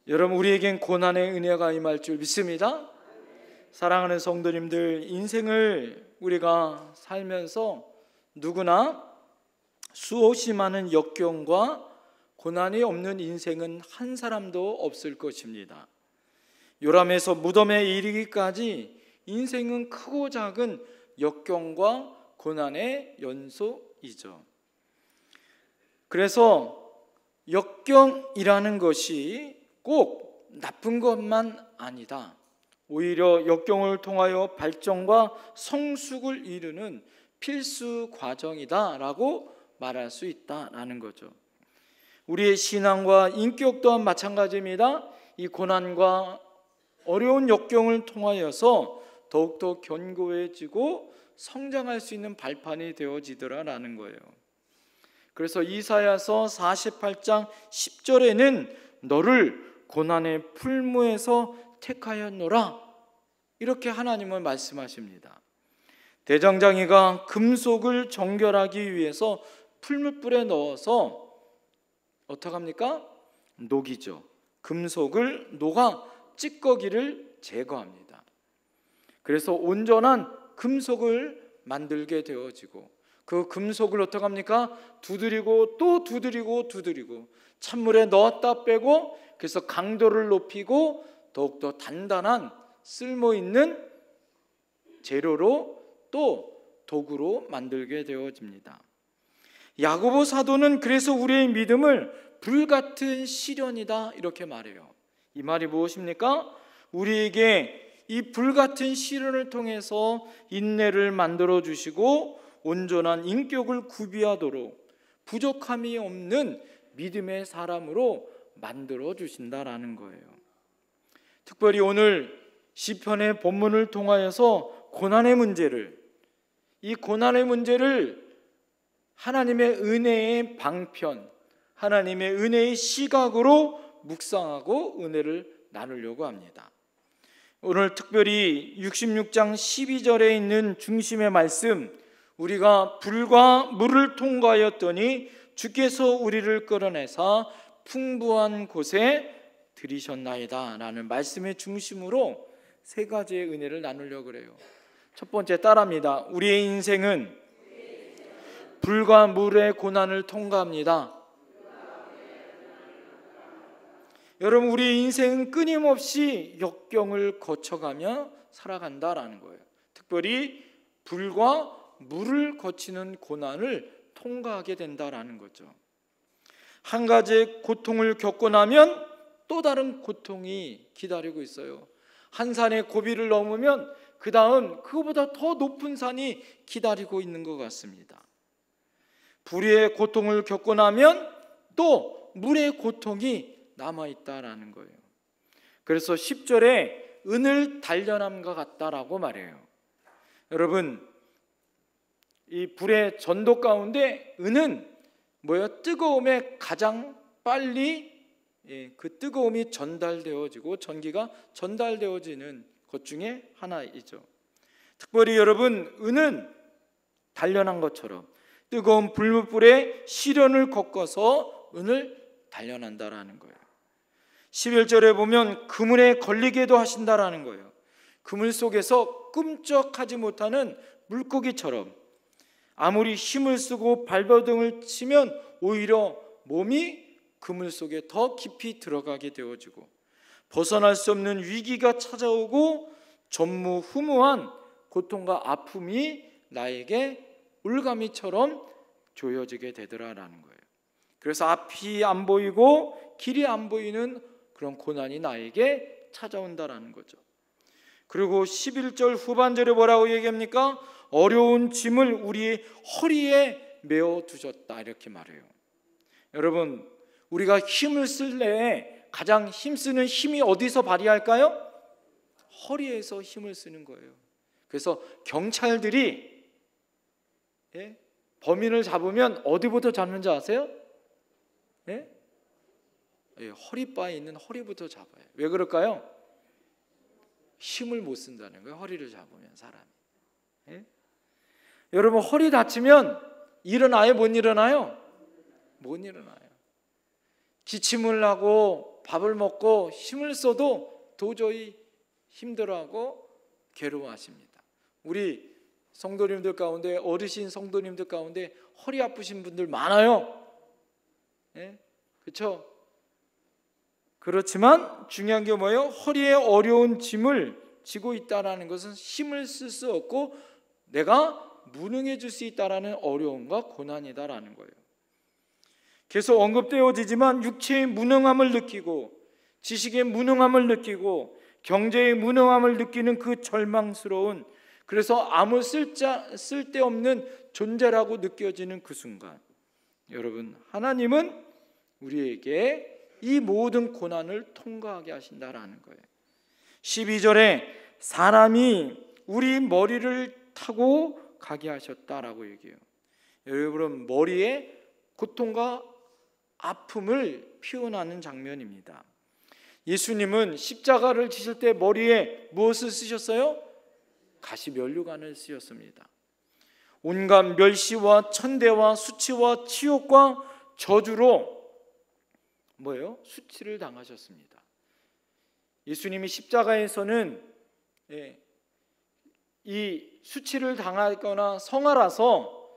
여러분, 우리에겐 고난의 은혜가 임할 줄 믿습니다. 사랑하는 성도님들, 인생을 우리가 살면서 누구나 수없이 많은 역경과 고난이 없는 인생은 한 사람도 없을 것입니다. 요람에서 무덤에 이르기까지 인생은 크고 작은 역경과 고난의 연속이죠. 그래서 역경이라는 것이 꼭 나쁜 것만 아니다. 오히려 역경을 통하여 발전과 성숙을 이루는 필수 과정이다라고 말할 수 있다라는 거죠. 우리의 신앙과 인격 또한 마찬가지입니다. 이 고난과 어려운 역경을 통하여서 더욱더 견고해지고 성장할 수 있는 발판이 되어지더라라는 거예요. 그래서 이사야서 48장 10절에는 너를 고난의 풀무에서 택하였노라, 이렇게 하나님은 말씀하십니다. 대장장이가 금속을 정결하기 위해서 풀무불에 넣어서 어떡합니까? 녹이죠. 금속을 녹아 찌꺼기를 제거합니다. 그래서 온전한 금속을 만들게 되어지고, 그 금속을 어떡합니까? 두드리고 또 두드리고 찬물에 넣었다 빼고, 그래서 강도를 높이고 더욱더 단단한 쓸모있는 재료로 또 도구로 만들게 되어집니다. 야고보 사도는 그래서 우리의 믿음을 불같은 시련이다 이렇게 말해요. 이 말이 무엇입니까? 우리에게 이 불같은 시련을 통해서 인내를 만들어 주시고 온전한 인격을 구비하도록 부족함이 없는 믿음의 사람으로 만들어 주신다라는 거예요. 특별히 오늘 시편의 본문을 통하여서 이 고난의 문제를 하나님의 은혜의 방편, 하나님의 은혜의 시각으로 묵상하고 은혜를 나누려고 합니다. 오늘 특별히 66장 12절에 있는 중심의 말씀, 우리가 불과 물을 통과하였더니 주께서 우리를 끌어내사 풍부한 곳에 들이셨나이다 라는 말씀의 중심으로 세 가지의 은혜를 나누려고 그래요. 첫 번째, 따라합니다. 우리의 인생은 불과 물의 고난을 통과합니다. 여러분, 우리의 인생은 끊임없이 역경을 거쳐가며 살아간다라는 거예요. 특별히 불과 물을 거치는 고난을 통과하게 된다라는 거죠. 한 가지의 고통을 겪고 나면 또 다른 고통이 기다리고 있어요. 한 산의 고비를 넘으면 그 다음 그거보다 더 높은 산이 기다리고 있는 것 같습니다. 불의 고통을 겪고 나면 또 물의 고통이 남아있다라는 거예요. 그래서 10절에 은을 단련함과 같다라고 말해요. 여러분, 이 불의 전도 가운데 은은 뭐예요? 뜨거움에 가장 빨리 그 뜨거움이 전달되어지고 전기가 전달되어지는 것 중에 하나이죠. 특별히 여러분, 은은 단련한 것처럼 뜨거운 불무불에 시련을 겪어서 은을 단련한다라는 거예요. 11절에 보면 그물에 걸리게도 하신다라는 거예요. 그물 속에서 꿈쩍하지 못하는 물고기처럼 아무리 힘을 쓰고 발버둥을 치면 오히려 몸이 그물 속에 더 깊이 들어가게 되어지고 벗어날 수 없는 위기가 찾아오고 전무후무한 고통과 아픔이 나에게 올가미처럼 조여지게 되더라라는 거예요. 그래서 앞이 안 보이고 길이 안 보이는 그런 고난이 나에게 찾아온다라는 거죠. 그리고 11절 후반절에 뭐라고 얘기합니까? 어려운 짐을 우리의 허리에 메어 두셨다 이렇게 말해요. 여러분, 우리가 힘을 쓸 때에 가장 힘쓰는 힘이 어디서 발휘할까요? 허리에서 힘을 쓰는 거예요. 그래서 경찰들이 범인을 잡으면 어디부터 잡는지 아세요? 허리바에 있는 허리부터 잡아요. 왜 그럴까요? 힘을 못 쓴다는 거예요. 허리를 잡으면 사람이. 여러분, 허리 다치면 일어나요? 못 일어나요? 못 일어나요. 기침을 하고 밥을 먹고 힘을 써도 도저히 힘들어하고 괴로워하십니다. 우리 성도님들 가운데, 어르신 성도님들 가운데 허리 아프신 분들 많아요. 예? 그렇죠? 그렇지만 중요한 게 뭐예요? 허리에 어려운 짐을 지고 있다는 것은 힘을 쓸 수 없고 내가 무능해질 수 있다는 어려움과 고난이다라는 거예요. 계속 언급되어지지만 육체의 무능함을 느끼고 지식의 무능함을 느끼고 경제의 무능함을 느끼는 그 절망스러운, 그래서 아무 쓸데없는 존재라고 느껴지는 그 순간, 여러분, 하나님은 우리에게 이 모든 고난을 통과하게 하신다라는 거예요. 12절에 사람이 우리 머리를 타고 가게 하셨다라고 얘기해요. 여러분, 머리에 고통과 아픔을 표현하는 장면입니다. 예수님은 십자가를 지실 때 머리에 무엇을 쓰셨어요? 가시면류관을 쓰셨습니다. 온갖 멸시와 천대와 수치와 치욕과 저주로 뭐예요? 수치를 당하셨습니다. 예수님이 십자가에서는 이 수치를 당하거나 성하라서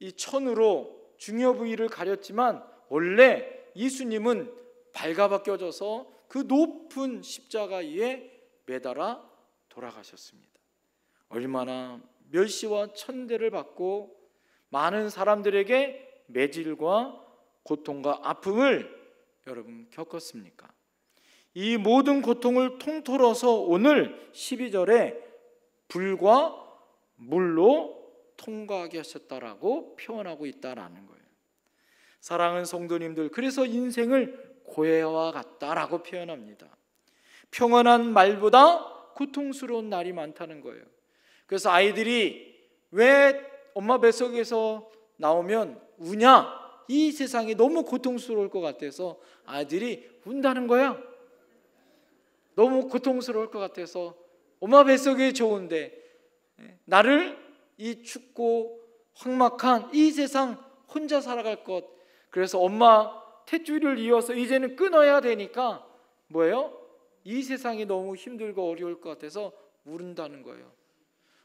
이 천으로 중요 부위를 가렸지만 원래 예수님은 발가벗 껴져서 그 높은 십자가 위에 매달아 돌아가셨습니다. 얼마나 멸시와 천대를 받고 많은 사람들에게 매질과 고통과 아픔을 여러분 겪었습니까? 이 모든 고통을 통틀어서 오늘 12절에 불과 물로 통과하게 하셨다라고 표현하고 있다라는 거예요. 사랑하는 성도님들, 그래서 인생을 고해와 같다라고 표현합니다. 평안한 말보다 고통스러운 날이 많다는 거예요. 그래서 아이들이 왜 엄마 뱃속에서 나오면 우냐? 이 세상이 너무 고통스러울 것 같아서 아이들이 운다는 거야. 너무 고통스러울 것 같아서 엄마 뱃속이 좋은데 나를 이 춥고 황막한 이 세상 혼자 살아갈 것, 그래서 엄마 탯줄을 이어서 이제는 끊어야 되니까 뭐예요? 이 세상이 너무 힘들고 어려울 것 같아서 울은다는 거예요.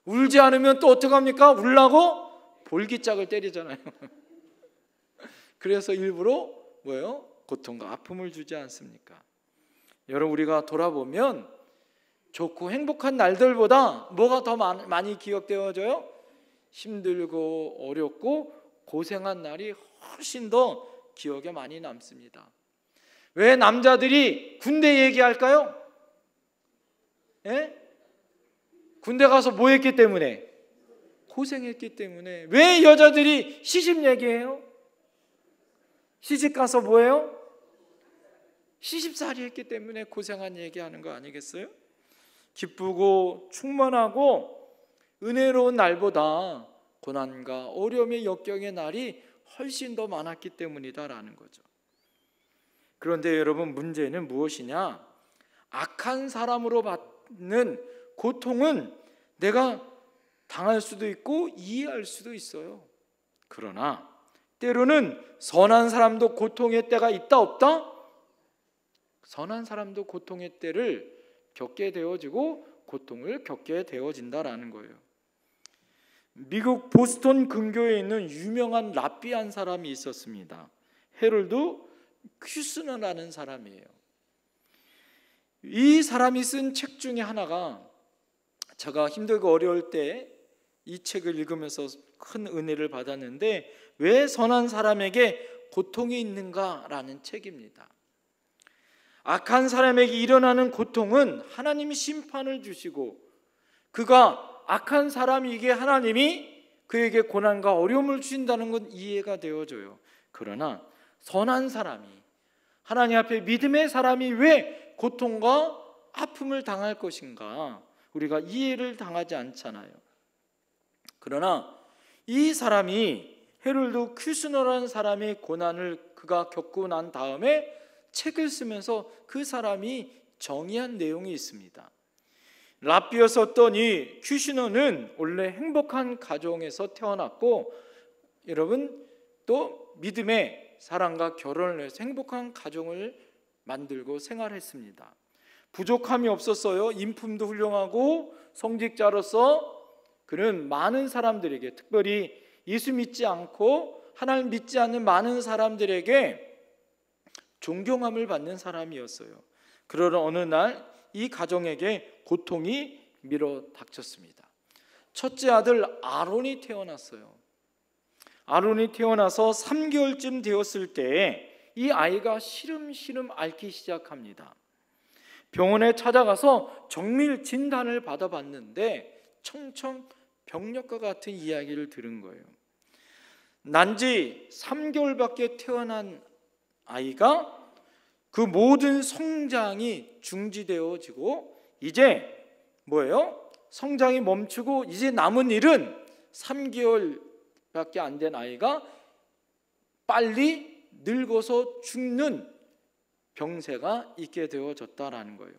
울지 않으면 또 어떡합니까? 울라고 볼기짝을 때리잖아요. 그래서 일부러 뭐예요? 고통과 아픔을 주지 않습니까? 여러분, 우리가 돌아보면 좋고 행복한 날들보다 뭐가 더 많이 기억되어져요? 힘들고 어렵고 고생한 날이 훨씬 더 기억에 많이 남습니다. 왜 남자들이 군대 얘기할까요? 예? 군대 가서 뭐 했기 때문에? 고생했기 때문에. 왜 여자들이 시집 얘기해요? 시집 가서 뭐예요? 시집살이 했기 때문에 고생한 얘기하는 거 아니겠어요? 기쁘고 충만하고 은혜로운 날보다 고난과 어려움의 역경의 날이 훨씬 더 많았기 때문이다라는 거죠. 그런데 여러분, 문제는 무엇이냐? 악한 사람으로 받는 고통은 내가 당할 수도 있고 이해할 수도 있어요. 그러나 때로는 선한 사람도 고통의 때가 있다 없다? 선한 사람도 고통의 때를 겪게 되어지고 고통을 겪게 되어진다라는 거예요. 미국 보스턴 근교에 있는 유명한 랍비 한 사람이 있었습니다. 헤럴드 큐스너라는 사람이에요. 이 사람이 쓴 책 중에 하나가, 제가 힘들고 어려울 때 이 책을 읽으면서 큰 은혜를 받았는데, 왜 선한 사람에게 고통이 있는가라는 책입니다. 악한 사람에게 일어나는 고통은 하나님이 심판을 주시고, 그가 악한 사람이기에 하나님이 그에게 고난과 어려움을 주신다는 건 이해가 되어져요. 그러나 선한 사람이, 하나님 앞에 믿음의 사람이 왜 고통과 아픔을 당할 것인가, 우리가 이해를 당하지 않잖아요. 그러나 이 사람이, 헤럴드 큐스너라는 사람의 고난을 그가 겪고 난 다음에 책을 쓰면서 그 사람이 정의한 내용이 있습니다. 랍비였었던 이 큐스너는 원래 행복한 가정에서 태어났고, 여러분, 또 믿음의 사람과 결혼을 해서 행복한 가정을 만들고 생활했습니다. 부족함이 없었어요. 인품도 훌륭하고 성직자로서 그는 많은 사람들에게, 특별히 예수 믿지 않고 하나님 믿지 않는 많은 사람들에게 존경함을 받는 사람이었어요. 그러나 어느 날 이 가정에게 고통이 밀어닥쳤습니다. 첫째 아들 아론이 태어났어요. 아론이 태어나서 3개월쯤 되었을 때 이 아이가 시름시름 앓기 시작합니다. 병원에 찾아가서 정밀 진단을 받아봤는데 청천벽력과 같은 이야기를 들은 거예요. 난지 3개월밖에 태어난 아이가 그 모든 성장이 중지되어지고 이제 뭐예요? 성장이 멈추고 이제 남은 일은 3개월밖에 안 된 아이가 빨리 늙어서 죽는 병세가 있게 되어졌다라는 거예요.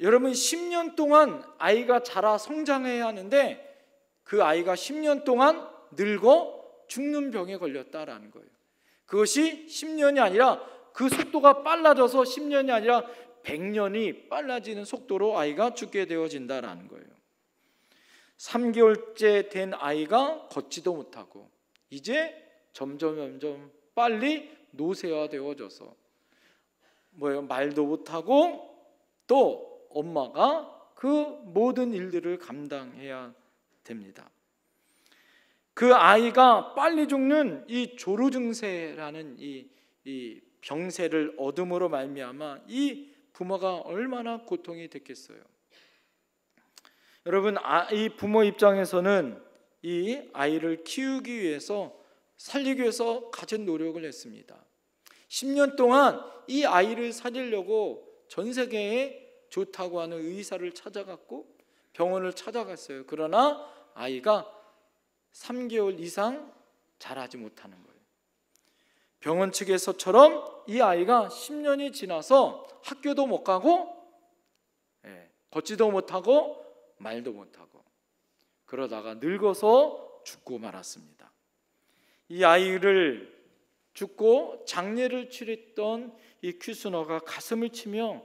여러분 10년 동안 아이가 자라 성장해야 하는데 그 아이가 10년 동안 늙어 죽는 병에 걸렸다라는 거예요. 그것이 10년이 아니라 그 속도가 빨라져서 10년이 아니라 100년이 빨라지는 속도로 아이가 죽게 되어진다라는 거예요. 3개월째 된 아이가 걷지도 못하고 이제 점점 빨리 노쇠화되어져서 말도 못하고 또 엄마가 그 모든 일들을 감당해야 됩니다. 그 아이가 빨리 죽는 이 조루 증세라는 이 병세를 얻음으로 말미암아 이 부모가 얼마나 고통이 됐겠어요. 여러분, 이 부모 입장에서는 이 아이를 키우기 위해서 살리기 위해서 가진 노력을 했습니다. 10년 동안 이 아이를 살리려고 전 세계에 좋다고 하는 의사를 찾아갔고 병원을 찾아갔어요. 그러나 아이가 3개월 이상 자라지 못하는 거예요. 병원 측에서처럼 이 아이가 10년이 지나서 학교도 못 가고 걷지도 못하고 말도 못하고 그러다가 늙어서 죽고 말았습니다. 이 아이를 죽고 장례를 치렀던 이 큐스너가 가슴을 치며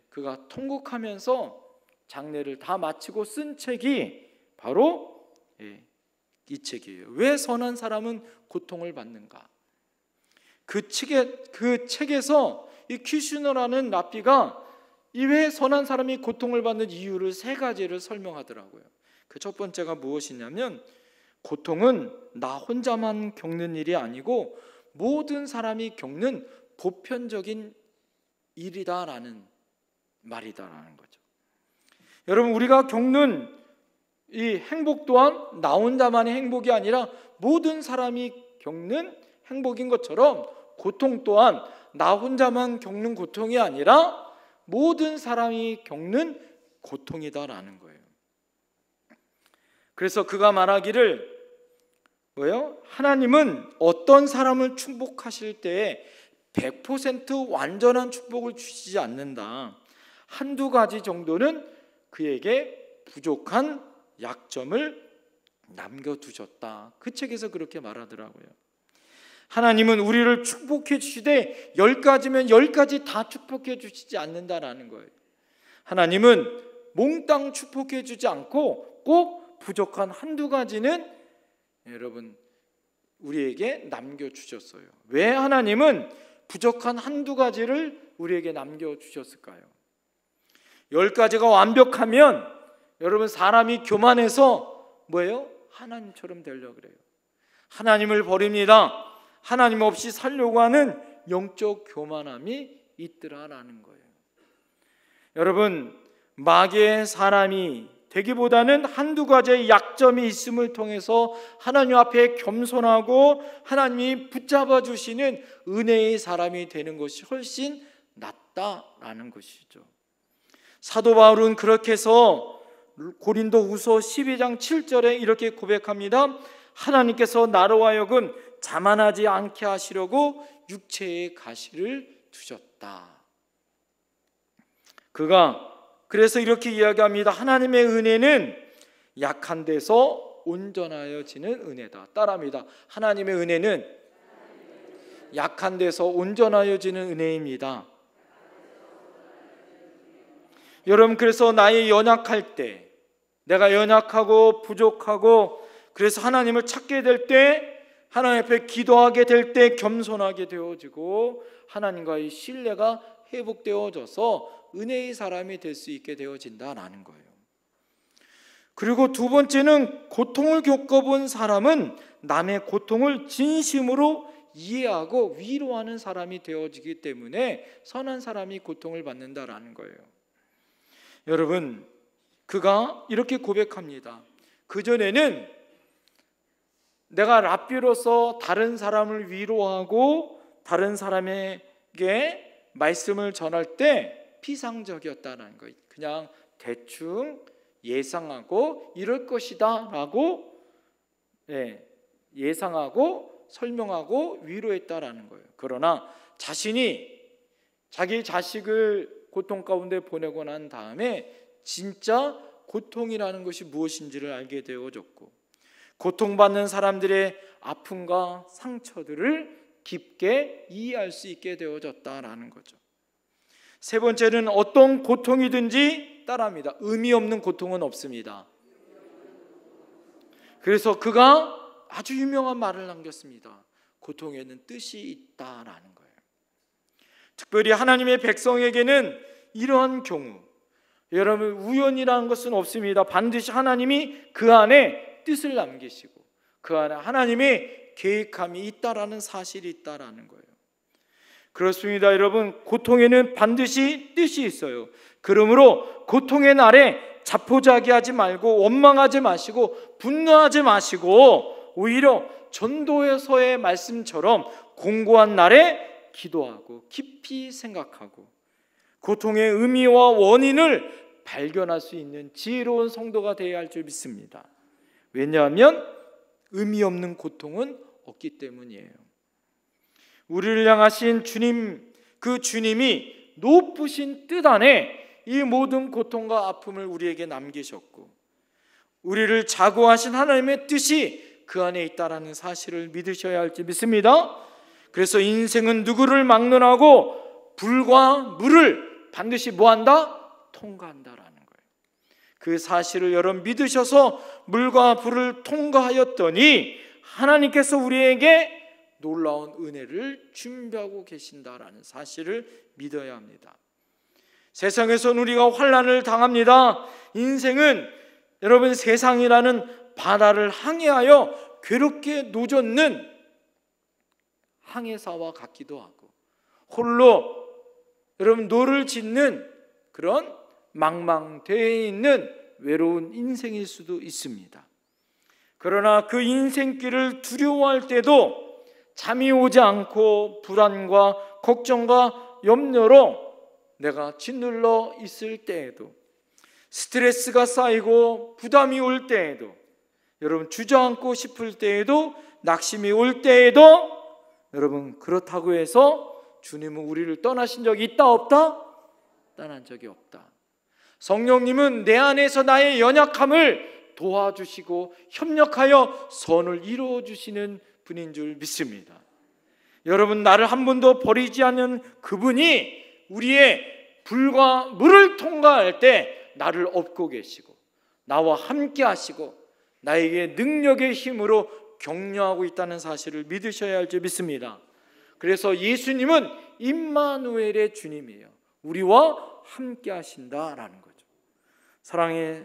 그가 통곡하면서 장례를 다 마치고 쓴 책이 바로 이 책이에요. 왜 선한 사람은 고통을 받는가? 그 책에서 이 큐스너라는 랍비가 이 왜 선한 사람이 고통을 받는 이유를 3가지를 설명하더라고요. 그 첫 번째가 무엇이냐면 고통은 나 혼자만 겪는 일이 아니고 모든 사람이 겪는 보편적인 일이다라는 말이다라는 거죠. 여러분, 우리가 겪는 이 행복 또한 나 혼자만의 행복이 아니라 모든 사람이 겪는 행복인 것처럼 고통 또한 나 혼자만 겪는 고통이 아니라 모든 사람이 겪는 고통이다라는 거예요. 그래서 그가 말하기를 하나님은 어떤 사람을 축복하실 때에 100% 완전한 축복을 주시지 않는다. 한두 가지 정도는 그에게 부족한 약점을 남겨두셨다. 그 책에서 그렇게 말하더라고요. 하나님은 우리를 축복해 주시되 10가지면 10가지 다 축복해 주시지 않는다라는 거예요. 하나님은 몽땅 축복해 주지 않고 꼭 부족한 한두 가지는 여러분 우리에게 남겨주셨어요. 왜 하나님은 부족한 한두 가지를 우리에게 남겨주셨을까요? 10가지가 완벽하면 여러분 사람이 교만해서 하나님처럼 되려고 그래요. 하나님을 버립니다. 하나님 없이 살려고 하는 영적 교만함이 있더라라는 거예요. 여러분, 마귀의 사람이 되기보다는 한두 가지의 약점이 있음을 통해서 하나님 앞에 겸손하고 하나님이 붙잡아 주시는 은혜의 사람이 되는 것이 훨씬 낫다라는 것이죠. 사도 바울은 그렇게 해서 고린도후서 12장 7절에 이렇게 고백합니다. 하나님께서 나로 하여금 자만하지 않게 하시려고 육체의 가시를 두셨다. 그가 그래서 이렇게 이야기합니다. 하나님의 은혜는 약한 데서 온전하여지는 은혜다. 따라합니다. 하나님의 은혜는 약한 데서 온전하여지는 은혜입니다. 여러분, 그래서 나의 연약할 때, 내가 연약하고 부족하고 그래서 하나님을 찾게 될 때, 하나님 앞에 기도하게 될 때 겸손하게 되어지고 하나님과의 신뢰가 회복되어져서 은혜의 사람이 될 수 있게 되어진다라는 거예요. 그리고 두 번째는 고통을 겪어본 사람은 남의 고통을 진심으로 이해하고 위로하는 사람이 되어지기 때문에 선한 사람이 고통을 받는다라는 거예요. 여러분, 그가 이렇게 고백합니다. 그전에는 내가 랍비로서 다른 사람을 위로하고 다른 사람에게 말씀을 전할 때 피상적이었다는 거예요. 그냥 대충 예상하고 이럴 것이다 라고 예상하고 설명하고 위로했다라는 거예요. 그러나 자신이 자기 자식을 고통 가운데 보내고 난 다음에 진짜 고통이라는 것이 무엇인지를 알게 되어졌고, 고통받는 사람들의 아픔과 상처들을 깊게 이해할 수 있게 되어졌다라는 거죠. 세 번째는 어떤 고통이든지 따라합니다. 의미 없는 고통은 없습니다. 그래서 그가 아주 유명한 말을 남겼습니다. 고통에는 뜻이 있다라는 거예요. 특별히 하나님의 백성에게는 이러한 경우, 여러분, 우연이라는 것은 없습니다. 반드시 하나님이 그 안에 뜻을 남기시고 그 안에 하나님의 계획함이 있다라는 사실이 있다라는 거예요. 그렇습니다. 여러분, 고통에는 반드시 뜻이 있어요. 그러므로 고통의 날에 자포자기하지 말고 원망하지 마시고 분노하지 마시고 오히려 전도서의 말씀처럼 공고한 날에 기도하고 깊이 생각하고 고통의 의미와 원인을 발견할 수 있는 지혜로운 성도가 되어야 할 줄 믿습니다. 왜냐하면 의미 없는 고통은 없기 때문이에요. 우리를 향하신 주님, 그 주님이 높으신 뜻 안에 이 모든 고통과 아픔을 우리에게 남기셨고 우리를 자고하신 하나님의 뜻이 그 안에 있다라는 사실을 믿으셔야 할지 믿습니다. 그래서 인생은 누구를 막론하고 불과 물을 반드시 뭐한다? 통과한다라는 거예요. 그 사실을 여러분 믿으셔서 물과 불을 통과하였더니 하나님께서 우리에게 놀라운 은혜를 준비하고 계신다라는 사실을 믿어야 합니다. 세상에서는 우리가 환난을 당합니다. 인생은 여러분 세상이라는 바다를 항해하여 괴롭게 노젓는 항해사와 같기도 하고 홀로 여러분 노를 짓는 그런 망망대해에 있는 외로운 인생일 수도 있습니다. 그러나 그 인생길을 두려워할 때도 잠이 오지 않고 불안과 걱정과 염려로 내가 짓눌러 있을 때에도 스트레스가 쌓이고 부담이 올 때에도 여러분 주저앉고 싶을 때에도 낙심이 올 때에도 여러분 그렇다고 해서 주님은 우리를 떠나신 적이 있다 없다? 떠난 적이 없다. 성령님은 내 안에서 나의 연약함을 도와주시고 협력하여 선을 이루어 주시는 분인 줄 믿습니다. 여러분 나를 한 번도 버리지 않는 그분이 우리의 불과 물을 통과할 때 나를 업고 계시고 나와 함께 하시고 나에게 능력의 힘으로 격려하고 있다는 사실을 믿으셔야 할 줄 믿습니다. 그래서 예수님은 임마누엘의 주님이에요. 우리와 함께 하신다라는 거죠. 사랑의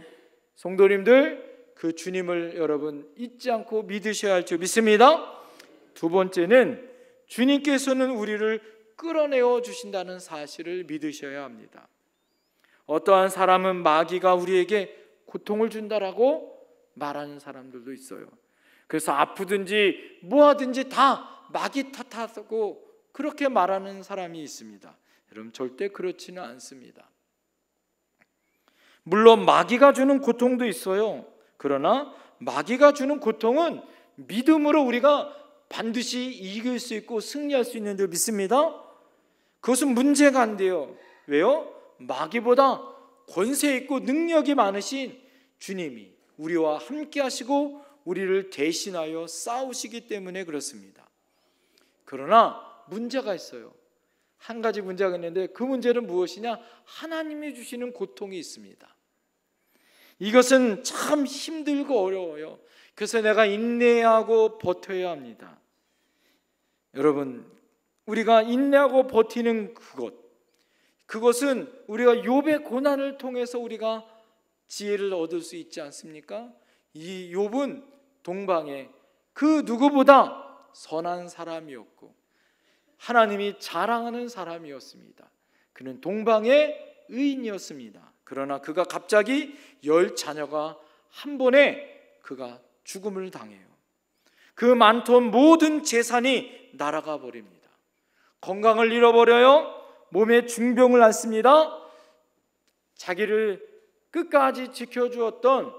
성도님들, 그 주님을 여러분 잊지 않고 믿으셔야 할 줄 믿습니다. 두 번째는 주님께서는 우리를 끌어내어 주신다는 사실을 믿으셔야 합니다. 어떠한 사람은 마귀가 우리에게 고통을 준다라고 말하는 사람들도 있어요. 그래서 아프든지 뭐하든지 다 마귀 탓하고 그렇게 말하는 사람이 있습니다. 여러분 절대 그렇지는 않습니다. 물론 마귀가 주는 고통도 있어요. 그러나 마귀가 주는 고통은 믿음으로 우리가 반드시 이길 수 있고 승리할 수 있는 줄 믿습니다. 그것은 문제가 안 돼요. 왜요? 마귀보다 권세 있고 능력이 많으신 주님이 우리와 함께 하시고 우리를 대신하여 싸우시기 때문에 그렇습니다. 그러나 문제가 있어요. 한 가지 문제가 있는데 그 문제는 무엇이냐? 하나님이 주시는 고통이 있습니다. 이것은 참 힘들고 어려워요. 그래서 내가 인내하고 버텨야 합니다. 여러분, 우리가 인내하고 버티는 그것은 우리가 욥의 고난을 통해서 우리가 지혜를 얻을 수 있지 않습니까? 이 욥은 동방에 그 누구보다 선한 사람이었고 하나님이 자랑하는 사람이었습니다. 그는 동방의 의인이었습니다. 그러나 그가 갑자기 10자녀가 한 번에 그가 죽음을 당해요. 그 많던 모든 재산이 날아가 버립니다. 건강을 잃어버려요. 몸에 중병을 앓습니다. 자기를 끝까지 지켜주었던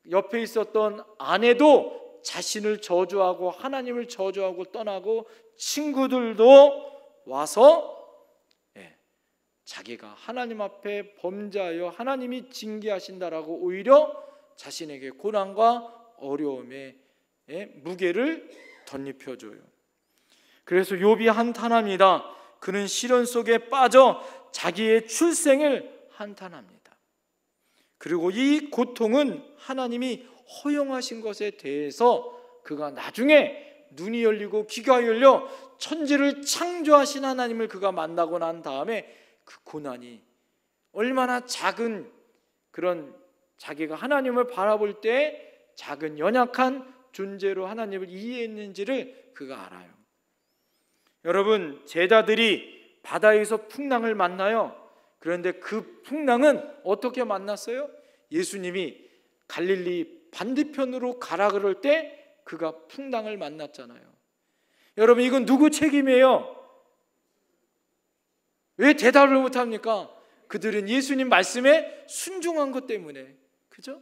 옆에 있었던 아내도 자신을 저주하고 하나님을 저주하고 떠나고 친구들도 와서 자기가 하나님 앞에 범죄하여 하나님이 징계하신다라고 오히려 자신에게 고난과 어려움의 무게를 덧입혀줘요. 그래서 욥이 한탄합니다. 그는 시련 속에 빠져 자기의 출생을 한탄합니다. 그리고 이 고통은 하나님이 허용하신 것에 대해서 그가 나중에 눈이 열리고 귀가 열려 천지를 창조하신 하나님을 그가 만나고 난 다음에 그 고난이 얼마나 작은 그런 자기가 하나님을 바라볼 때 작은 연약한 존재로 하나님을 이해했는지를 그가 알아요. 여러분, 제자들이 바다에서 풍랑을 만나요. 그런데 그 풍랑은 어떻게 만났어요? 예수님이 갈릴리 반대편으로 가라 그럴 때 그가 풍랑을 만났잖아요. 여러분, 이건 누구 책임이에요? 왜 대답을 못합니까? 그들은 예수님 말씀에 순종한 것 때문에. 그죠?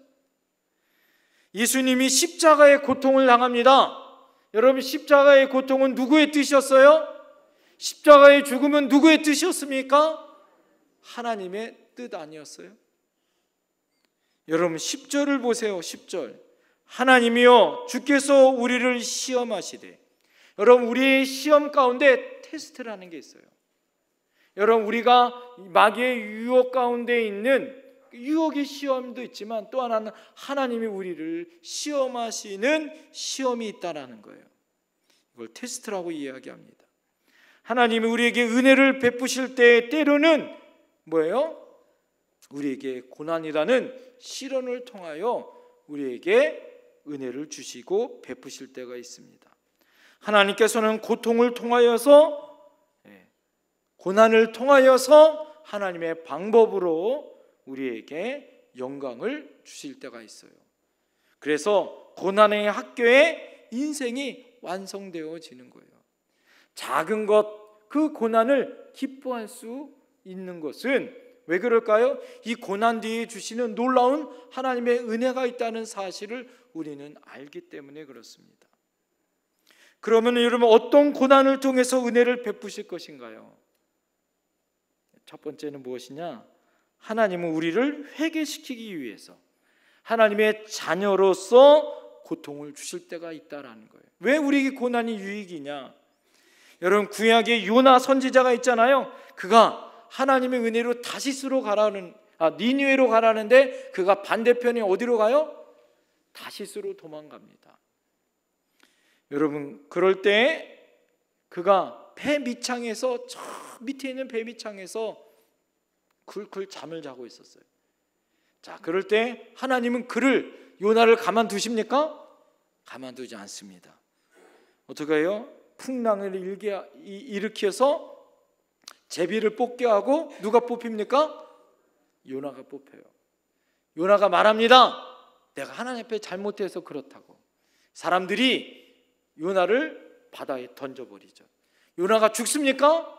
예수님이 십자가의 고통을 당합니다. 여러분, 십자가의 고통은 누구의 뜻이었어요? 십자가의 죽음은 누구의 뜻이었습니까? 하나님의 뜻 아니었어요? 여러분, 10절을 보세요. 10절. 하나님이여 주께서 우리를 시험하시되. 여러분, 우리의 시험 가운데 테스트라는 게 있어요. 여러분, 우리가 마귀의 유혹 가운데 있는 유혹의 시험도 있지만 또 하나는 하나님이 우리를 시험하시는 시험이 있다라는 거예요. 이걸 테스트라고 이야기합니다. 하나님이 우리에게 은혜를 베푸실 때 때로는 뭐예요? 우리에게 고난이라는 시련을 통하여 우리에게 은혜를 주시고 베푸실 때가 있습니다. 하나님께서는 고통을 통하여서 고난을 통하여서 하나님의 방법으로 우리에게 영광을 주실 때가 있어요. 그래서 고난의 학교에 인생이 완성되어지는 거예요. 작은 것, 그 고난을 기뻐할 수 있는 것은 왜 그럴까요? 이 고난 뒤에 주시는 놀라운 하나님의 은혜가 있다는 사실을 우리는 알기 때문에 그렇습니다. 그러면 여러분, 어떤 고난을 통해서 은혜를 베푸실 것인가요? 첫 번째는 무엇이냐? 하나님은 우리를 회개시키기 위해서 하나님의 자녀로서 고통을 주실 때가 있다라는 거예요. 왜 우리에게 고난이 유익이냐? 여러분, 구약에 요나 선지자가 있잖아요. 그가 하나님의 은혜로 다시스로 니느웨로 가라는데 그가 반대편에 어디로 가요? 다시스로 도망갑니다. 여러분, 그럴 때 그가 배 밑창에서 저 밑에 있는 배 밑창에서 쿨쿨 잠을 자고 있었어요. 자, 그럴 때 하나님은 요나를 가만두십니까? 가만두지 않습니다. 어떻게 해요? 풍랑을 일으켜서 제비를 뽑게 하고 누가 뽑힙니까? 요나가 뽑혀요. 요나가 말합니다. 내가 하나님 앞에 잘못해서 그렇다고. 사람들이 요나를 바다에 던져버리죠. 요나가 죽습니까?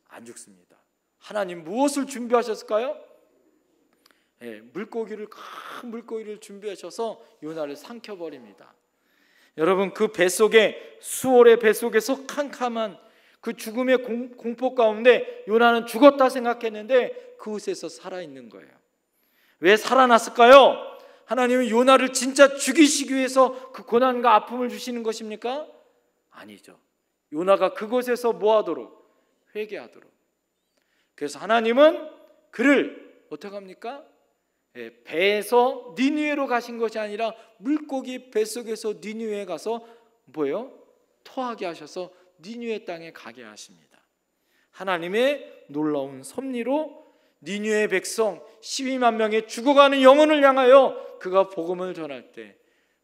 안 죽습니다. 하나님 무엇을 준비하셨을까요? 큰 물고기를 준비하셔서 요나를 삼켜버립니다. 여러분, 그 뱃속에, 수월의 뱃속에서 캄캄한 그 죽음의 공포 가운데 요나는 죽었다 생각했는데 그곳에서 살아있는 거예요. 왜 살아났을까요? 하나님은 요나를 진짜 죽이시기 위해서 그 고난과 아픔을 주시는 것입니까? 아니죠. 요나가 그곳에서 뭐하도록? 회개하도록. 그래서 하나님은 그를 어떻게 합니까? 배에서 니느웨로 가신 것이 아니라 물고기 뱃속에서 니느웨에 가서 뭐예요? 토하게 하셔서 니느웨 땅에 가게 하십니다. 하나님의 놀라운 섭리로 니느웨 백성 12만 명의 죽어가는 영혼을 향하여 그가 복음을 전할 때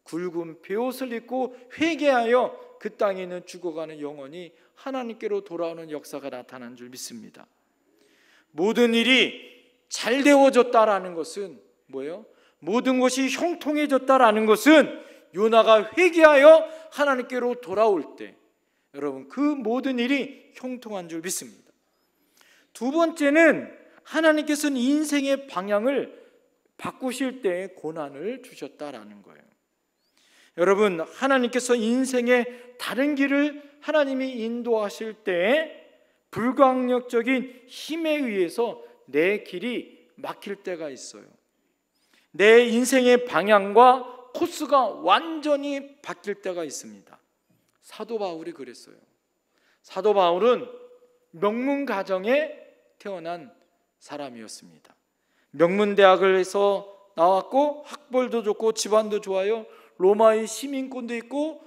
굵은 베옷을 입고 회개하여 그 땅에 있는 죽어가는 영혼이 하나님께로 돌아오는 역사가 나타난 줄 믿습니다. 모든 일이 잘 되어졌다라는 것은 뭐예요? 모든 것이 형통해졌다라는 것은 요나가 회개하여 하나님께로 돌아올 때 여러분 그 모든 일이 형통한 줄 믿습니다. 두 번째는 하나님께서는 인생의 방향을 바꾸실 때 고난을 주셨다라는 거예요. 여러분 하나님께서 인생의 다른 길을 하나님이 인도하실 때 불가항력적인 힘에 의해서 내 길이 막힐 때가 있어요. 내 인생의 방향과 코스가 완전히 바뀔 때가 있습니다. 사도 바울이 그랬어요. 사도 바울은 명문 가정에 태어난 사람이었습니다. 명문대학에서 나왔고 학벌도 좋고 집안도 좋아요. 로마의 시민권도 있고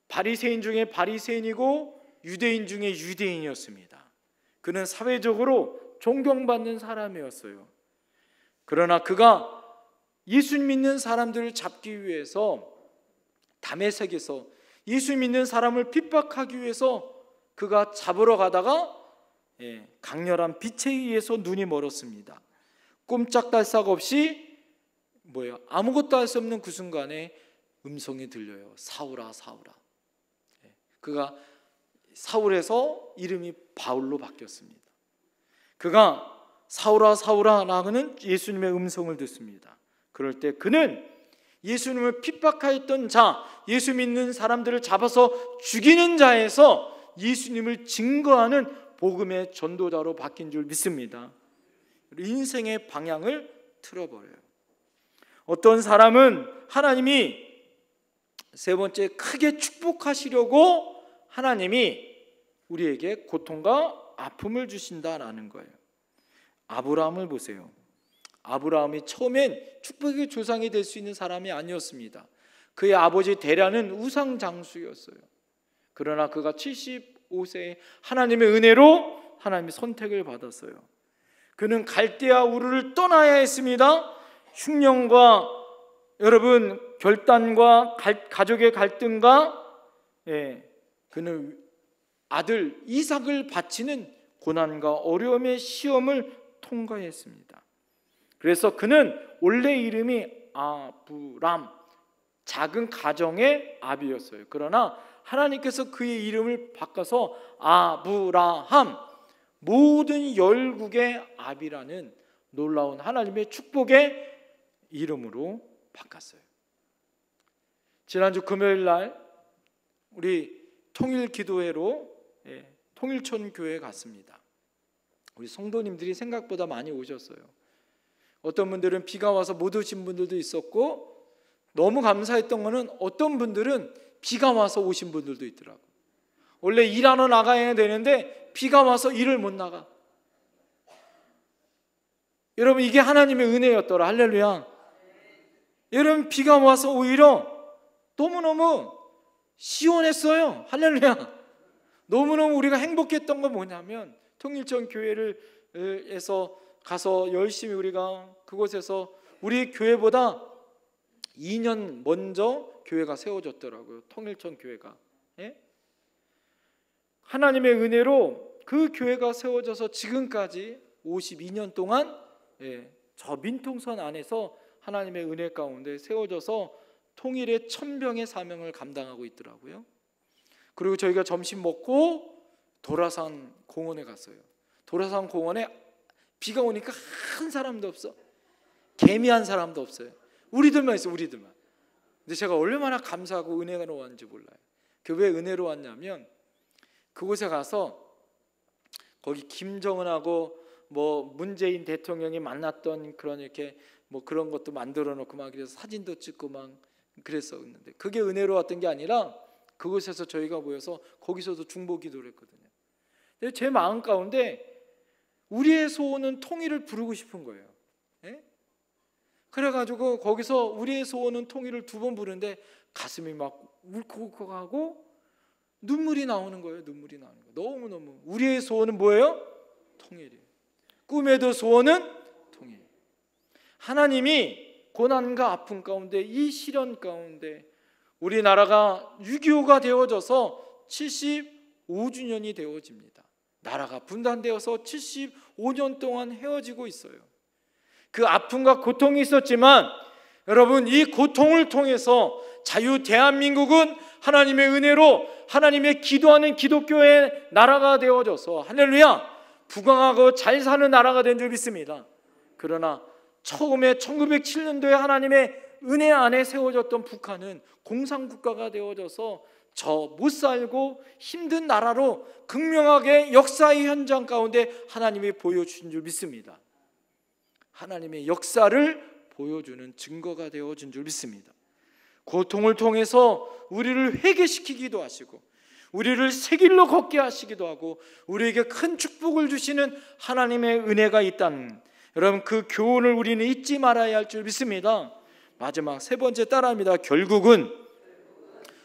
바리새인 중에 바리새인이고 유대인 중에 유대인이었습니다. 그는 사회적으로 존경받는 사람이었어요. 그러나 그가 예수 믿는 사람들을 잡기 위해서 다메섹에서 예수 믿는 사람을 핍박하기 위해서 그가 잡으러 가다가 강렬한 빛에 의해서 눈이 멀었습니다. 꼼짝달싹 없이 아무것도 할 수 없는 그 순간에 음성이 들려요. 사울아 사울아. 그가 사울에서 이름이 바울로 바뀌었습니다. 그가 사울아 사울아 라는 예수님의 음성을 듣습니다. 그럴 때 그는 예수님을 핍박하였던 자, 예수 믿는 사람들을 잡아서 죽이는 자에서 예수님을 증거하는 복음의 전도자로 바뀐 줄 믿습니다. 인생의 방향을 틀어버려요. 어떤 사람은 하나님이 세 번째 크게 축복하시려고 하나님이 우리에게 고통과 아픔을 주신다라는 거예요. 아브라함을 보세요. 아브라함이 처음엔 축복의 조상이 될 수 있는 사람이 아니었습니다. 그의 아버지 데라는 우상 장수였어요. 그러나 그가 75세에 하나님의 은혜로 하나님의 선택을 받았어요. 그는 갈대아 우르를 떠나야 했습니다. 흉년과 여러분 결단과 가족의 갈등과 그는 아들 이삭을 바치는 고난과 어려움의 시험을 통과했습니다. 그래서 그는 원래 이름이 아브람, 작은 가정의 아비였어요. 그러나 하나님께서 그의 이름을 바꿔서 아브라함, 모든 열국의 아비라는 놀라운 하나님의 축복의 이름으로 바꿨어요. 지난주 금요일 날 우리 통일기도회로 통일촌 교회에 갔습니다. 우리 성도님들이 생각보다 많이 오셨어요. 어떤 분들은 비가 와서 못 오신 분들도 있었고, 너무 감사했던 거는 어떤 분들은 비가 와서 오신 분들도 있더라고요. 원래 일하러 나가야 되는데 비가 와서 일을 못 나가. 여러분 이게 하나님의 은혜였더라. 할렐루야. 여러분 비가 와서 오히려 너무너무 시원했어요. 할렐루야. 너무너무 우리가 행복했던 건 뭐냐면 통일촌 교회에서 가서 열심히 우리가 그곳에서 우리 교회보다 2년 먼저 교회가 세워졌더라고요. 통일촌 교회가. 하나님의 은혜로 그 교회가 세워져서 지금까지 52년 동안 저 민통선 안에서 하나님의 은혜 가운데 세워져서 통일의 천병의 사명을 감당하고 있더라고요. 그리고 저희가 점심 먹고 도라산 공원에 갔어요. 도라산 공원에 비가 오니까 한 사람도 없어. 개미 한 사람도 없어요. 우리들만 있어, 우리들만. 근데 제가 얼마나 감사하고 은혜가 왔는지 몰라요. 그 왜 은혜로 왔냐면 그곳에 가서 거기 김정은하고 문재인 대통령이 만났던 그런 이렇게 그런 것도 만들어 놓고 막 그래서 사진도 찍고 막 그랬었는데, 그게 은혜로웠던 게 아니라 그곳에서 저희가 모여서 거기서도 중보 기도를 했거든요. 근데 제 마음 가운데 우리의 소원은 통일을 부르고 싶은 거예요. 예? 그래가지고 거기서 우리의 소원은 통일을 2번 부르는데 가슴이 막 울컥울컥하고 눈물이 나오는 거예요. 눈물이 나오는 거예요. 너무너무. 우리의 소원은 뭐예요? 통일이에요. 꿈에도 소원은 통일. 하나님이 고난과 아픔 가운데, 이 시련 가운데 우리나라가 6.25가 되어져서 75주년이 되어집니다. 나라가 분단되어서 75년 동안 헤어지고 있어요. 그 아픔과 고통이 있었지만 여러분, 이 고통을 통해서 자유 대한민국은 하나님의 은혜로 하나님의 기도하는 기독교의 나라가 되어져서 할렐루야, 부강하고 잘 사는 나라가 된 줄 믿습니다. 그러나 처음에 1907년도에 하나님의 은혜 안에 세워졌던 북한은 공산국가가 되어져서 저 못 살고 힘든 나라로 극명하게 역사의 현장 가운데 하나님이 보여주신 줄 믿습니다. 하나님의 역사를 보여주는 증거가 되어진 줄 믿습니다. 고통을 통해서 우리를 회개시키기도 하시고 우리를 새 길로 걷게 하시기도 하고 우리에게 큰 축복을 주시는 하나님의 은혜가 있다는, 여러분, 그 교훈을 우리는 잊지 말아야 할 줄 믿습니다. 마지막 3번째 따라합니다. 결국은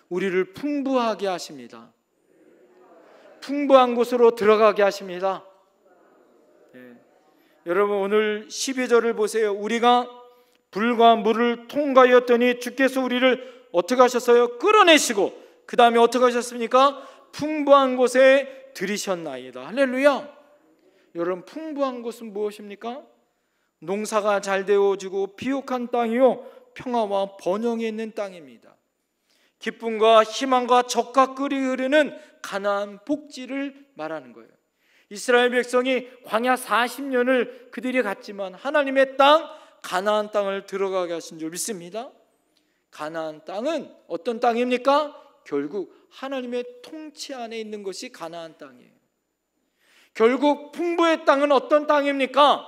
우리를 풍부하게 하십니다. 풍부한 곳으로 들어가게 하십니다. 여러분, 오늘 12절을 보세요. 우리가 불과 물을 통과하였더니 주께서 우리를 어떻게 하셨어요? 끌어내시고 그 다음에 어떻게 하셨습니까? 풍부한 곳에 들이셨나이다. 할렐루야. 여러분, 풍부한 곳은 무엇입니까? 농사가 잘 되어지고 비옥한 땅이요 평화와 번영이 있는 땅입니다. 기쁨과 희망과 젖과 꿀이 흐르는 가나안 복지를 말하는 거예요. 이스라엘 백성이 광야 40년을 그들이 갔지만 하나님의 땅 가나안 땅을 들어가게 하신 줄 믿습니다. 가나안 땅은 어떤 땅입니까? 결국 하나님의 통치 안에 있는 것이 가나안 땅이에요. 결국 풍부의 땅은 어떤 땅입니까?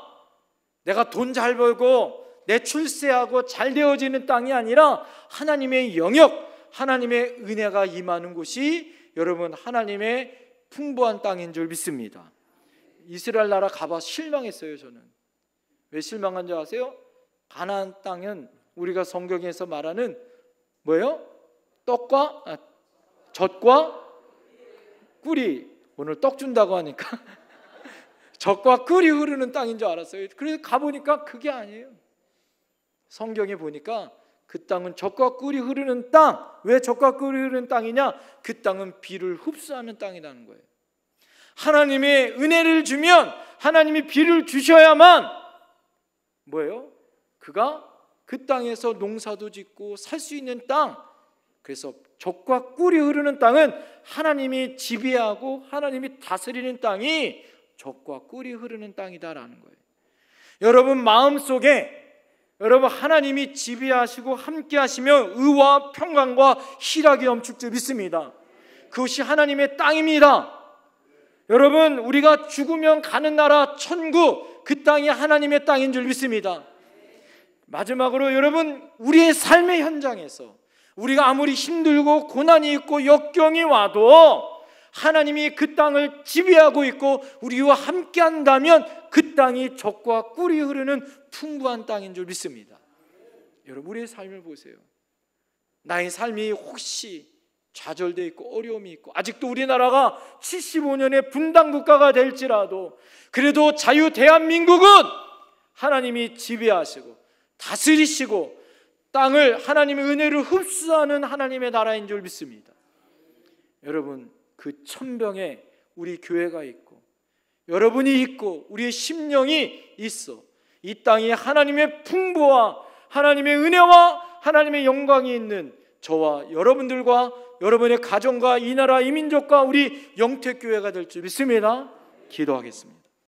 내가 돈 잘 벌고 내 출세하고 잘 되어지는 땅이 아니라 하나님의 영역, 하나님의 은혜가 임하는 곳이 여러분 하나님의 풍부한 땅인 줄 믿습니다. 이스라엘 나라 가봐 실망했어요. 저는 왜 실망한 줄 아세요? 가나안 땅은 우리가 성경에서 말하는 뭐예요? 젖과 꿀이, 오늘 떡 준다고 하니까 젖과 꿀이 흐르는 땅인 줄 알았어요. 그래서 가보니까 그게 아니에요. 성경에 보니까 그 땅은 젖과 꿀이 흐르는 땅. 왜 젖과 꿀이 흐르는 땅이냐? 그 땅은 비를 흡수하는 땅이라는 거예요. 하나님의 은혜를 주면 하나님이 비를 주셔야만 뭐예요? 그가 그 땅에서 농사도 짓고 살 수 있는 땅. 그래서 젖과 꿀이 흐르는 땅은 하나님이 지배하고 하나님이 다스리는 땅이 젖과 꿀이 흐르는 땅이다라는 거예요. 여러분 마음속에 여러분 하나님이 지배하시고 함께 하시며 의와 평강과 희락이 넘칠 줄 믿습니다. 그것이 하나님의 땅입니다. 여러분, 우리가 죽으면 가는 나라 천국, 그 땅이 하나님의 땅인 줄 믿습니다. 마지막으로 여러분, 우리의 삶의 현장에서 우리가 아무리 힘들고 고난이 있고 역경이 와도 하나님이 그 땅을 지배하고 있고 우리와 함께 한다면 그 땅이 젖과 꿀이 흐르는 풍부한 땅인 줄 믿습니다. 여러분, 우리의 삶을 보세요. 나의 삶이 혹시 좌절되어 있고 어려움이 있고 아직도 우리나라가 75년의 분단 국가가 될지라도 그래도 자유 대한민국은 하나님이 지배하시고 다스리시고 땅을 하나님의 은혜를 흡수하는 하나님의 나라인 줄 믿습니다. 여러분, 그 천병에 우리 교회가 있고 여러분이 있고 우리의 심령이 있어 이 땅에 하나님의 풍부와 하나님의 은혜와 하나님의 영광이 있는 저와 여러분들과 여러분의 가정과 이 나라 이 민족과 우리 영택교회가 될 줄 믿습니다. 기도하겠습니다.